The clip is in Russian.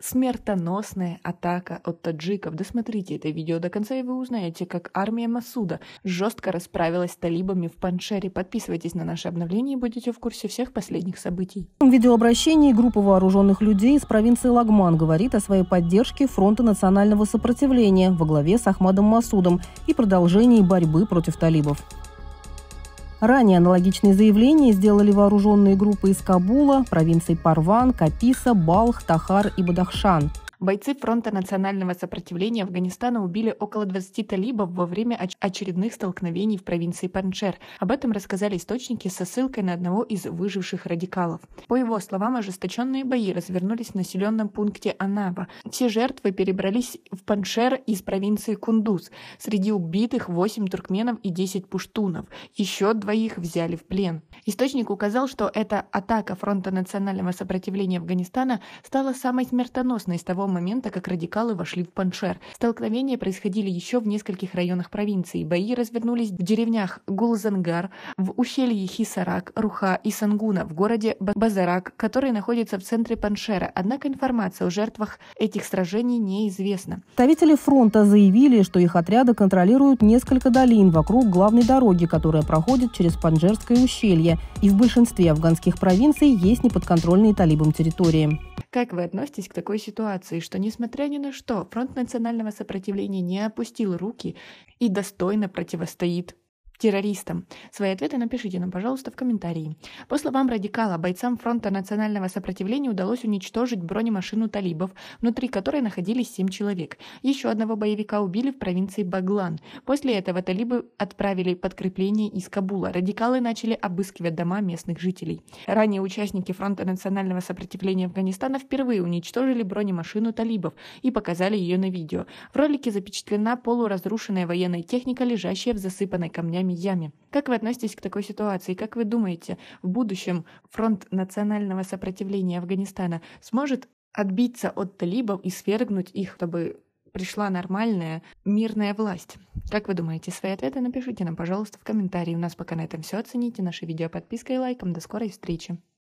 смертоносная атака от таджиков. Досмотрите это видео до конца, и вы узнаете, как армия Масуда жестко расправилась с талибами в Паншере. Подписывайтесь на наши обновления и будете в курсе всех последних событий. В видеообращении группа вооруженных людей из провинции Лагман говорит о своей поддержке Фронта национального сопротивления во главе с Ахмадом Масудом и продолжении борьбы против талибов. Ранее аналогичные заявления сделали вооруженные группы из Кабула, провинций Парван, Каписа, Балх, Тахар и Бадахшан. Бойцы Фронта национального сопротивления Афганистана убили около 20 талибов во время очередных столкновений в провинции Паншер. Об этом рассказали источники со ссылкой на одного из выживших радикалов. По его словам, ожесточенные бои развернулись в населенном пункте Анаба. Все жертвы перебрались в Паншер из провинции Кундуз. Среди убитых 8 туркменов и 10 пуштунов. Еще 2 взяли в плен. Источник указал, что эта атака Фронта национального сопротивления Афганистана стала самой смертоносной с того момента, как радикалы вошли в Паншер. Столкновения происходили еще в нескольких районах провинции. Бои развернулись в деревнях Гулзангар, в ущелье Хисарак, Руха и Сангуна, в городе Базарак, который находится в центре Паншера. Однако информация о жертвах этих сражений неизвестна. Представители фронта заявили, что их отряды контролируют несколько долин вокруг главной дороги, которая проходит через Панжерское ущелье, и в большинстве афганских провинций есть неподконтрольные талибам территории. Как вы относитесь к такой ситуации, что, несмотря ни на что, Фронт национального сопротивления не опустил руки и достойно противостоит террористам? Свои ответы напишите нам, пожалуйста, в комментарии. По словам радикала, бойцам Фронта национального сопротивления удалось уничтожить бронемашину талибов, внутри которой находились 7 человек. Еще одного боевика убили в провинции Баглан. После этого талибы отправили подкрепление из Кабула. Радикалы начали обыскивать дома местных жителей. Ранее участники Фронта национального сопротивления Афганистана впервые уничтожили бронемашину талибов и показали ее на видео. В ролике запечатлена полуразрушенная военная техника, лежащая в засыпанной камнями яме. Как вы относитесь к такой ситуации? Как вы думаете, в будущем Фронт национального сопротивления Афганистана сможет отбиться от талибов и свергнуть их, чтобы пришла нормальная мирная власть? Как вы думаете? Свои ответы напишите нам, пожалуйста, в комментарии. У нас пока на этом все. Оцените наше видео подпиской и лайком. До скорой встречи!